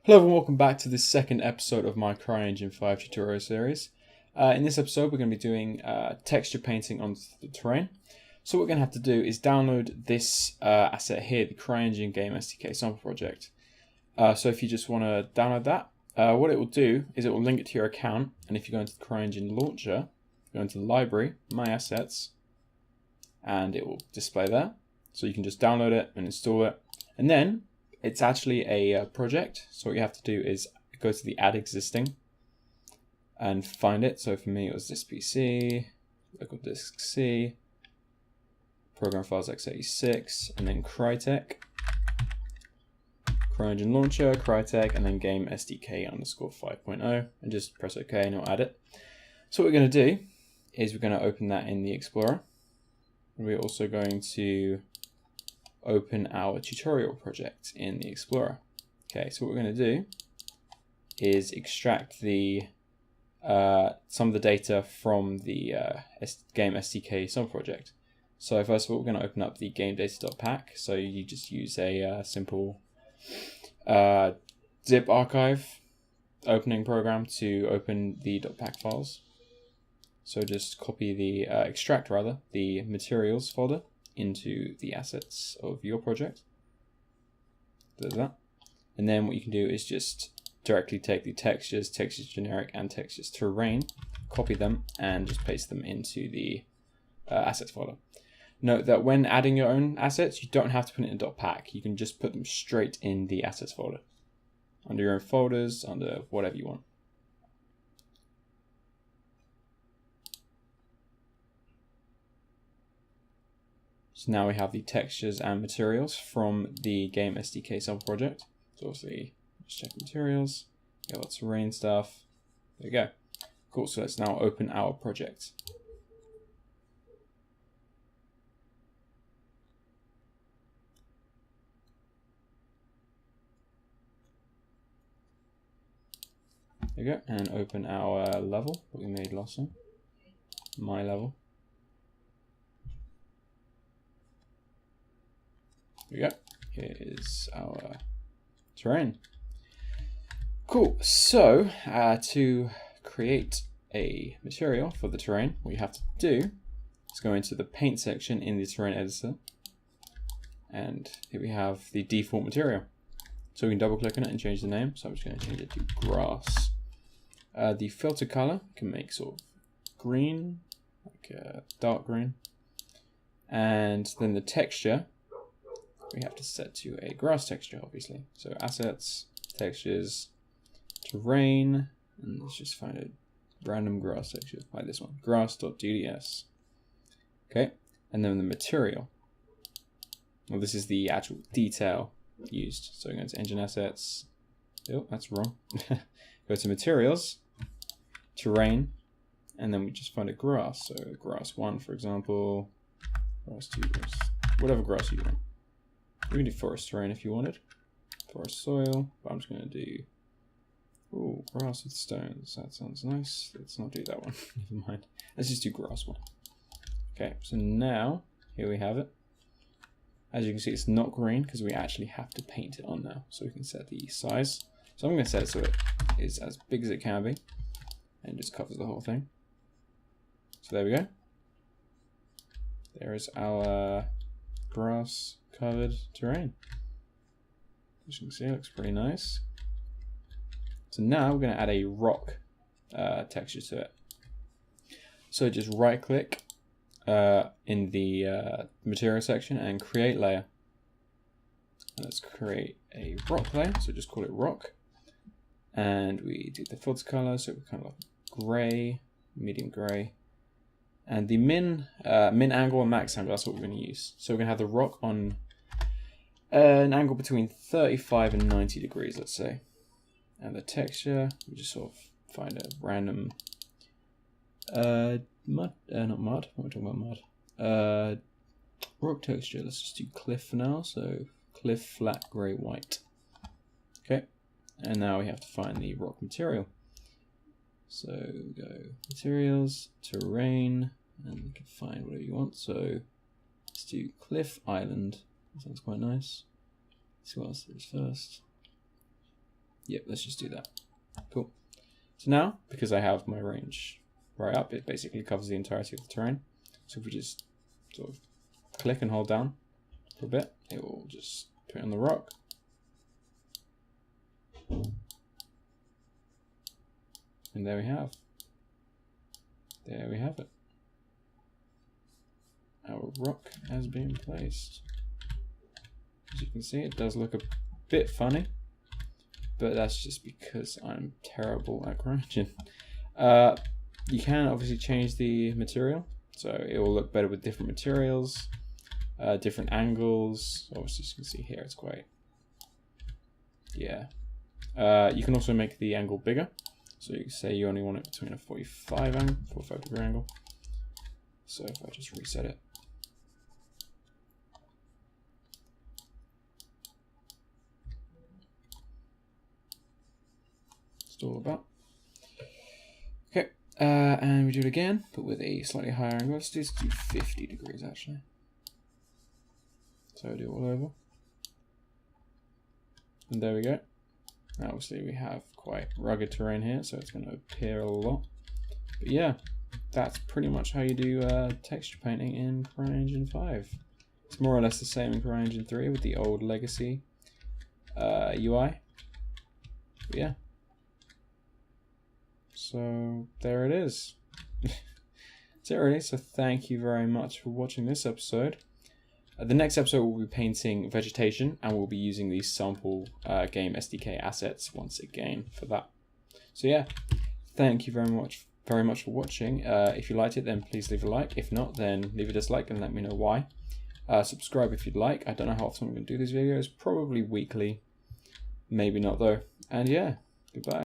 Hello and welcome back to this second episode of my CryEngine 5 tutorial series. In this episode we're going to be doing texture painting on the terrain. So what we're going to have to do is download this asset here, the CryEngine game SDK sample project. So if you just want to download that, what it will do is it will link it to your account, and if you go into the CryEngine launcher, go into the library, My Assets, and it will display there. So you can just download it and install it, and then it's actually a project, so what you have to do is go to the add existing and find it. So for me it was this PC, local disk C, program files x86, and then Crytek, CryEngine launcher, Crytek, and then game SDK underscore 5.0, and just press OK and it'll add it. So what we're going to do is we're going to open that in the Explorer. We're also going to open our tutorial project in the Explorer. Okay, so what we're going to do is extract the some of the data from the game SDK sample project. So first of all, we're going to open up the game data.pack. So you just use a simple zip archive opening program to open the .pack files. So just copy the extract the materials folder into the assets of your project. Do that. And then what you can do is just directly take the textures generic, and textures terrain, copy them, and just paste them into the assets folder. Note that when adding your own assets, you don't have to put it in .pack. You can just put them straight in the assets folder, under your own folders, under whatever you want. So now we have the textures and materials from the game SDK sample project. So obviously, just check materials, got lots of terrain stuff. There we go. Cool, so let's now open our project. There we go, and open our level that we made last time, my level. There we go. Here is our terrain. Cool. So to create a material for the terrain, what you have to do is go into the paint section in the terrain editor, and here we have the default material. So we can double click on it and change the name. So I'm just going to change it to grass. The filter color can make sort of green, like dark green, and then the texture we have to set to a grass texture, obviously. So assets, textures, terrain, and let's just find a random grass texture, like this one, grass.gds. Okay, and then the material. Well, this is the actual detail used. So I'm going to engine assets. Oh, that's wrong. Go to materials, terrain, and then we just find a grass. So grass 1, for example, grass 2, whatever grass you want. We can do forest terrain if you wanted. Forest soil, but I'm just going to do grass with stones. That sounds nice. Let's not do that one. Never mind. Let's just do grass 1. Okay, so now here we have it. As you can see, it's not green because we actually have to paint it on now. So we can set the size. So I'm going to set it so it is as big as it can be, and just covers the whole thing. So there we go. There is our grass covered terrain. As you can see, it looks pretty nice. So now we're going to add a rock texture to it. So just right click in the material section and create layer. And let's create a rock layer, so just call it rock. And we do the filter color, so we're kind of like gray, medium gray. And the min angle and max angle, that's what we're going to use. So we're going to have the rock on an angle between 35 and 90 degrees, let's say. And the texture, we just sort of find a random mud, not mud, what am I talking about mud? Rock texture, let's just do cliff for now. So cliff, flat, grey, white. Okay, and now we have to find the rock material. So we go materials, terrain, and you can find whatever you want. So let's do cliff island. That sounds quite nice. Let's see what else there is first. Yep, let's just do that. Cool. So now, because I have my range right up, it basically covers the entirety of the terrain. So if we just sort of click and hold down for a bit, it will just put it on the rock. And there we have. There we have it. Our rock has been placed. As you can see, it does look a bit funny, but that's just because I'm terrible at CryEngine. You can obviously change the material, so it will look better with different materials, different angles. Obviously, as you can see here, it's quite, yeah. You can also make the angle bigger. So you say you only want it between a 45 degree angle. So if I just reset it. It's all about. Okay, and we do it again, but with a slightly higher angle. Let's do 50 degrees actually. So I do it all over. And there we go. Now obviously we have quite rugged terrain here, so it's going to appear a lot. But yeah, that's pretty much how you do texture painting in CryEngine 5. It's more or less the same in CryEngine 3 with the old legacy UI. But yeah. So there it is. That's it really. So thank you very much for watching this episode. The next episode we'll be painting vegetation, and we'll be using these sample game SDK assets once again for that. So yeah, thank you very much for watching. If you liked it, then please leave a like. If not, then leave a dislike and let me know why. Subscribe if you'd like. I don't know how often I'm going to do these videos. Probably weekly. Maybe not though. And yeah, goodbye.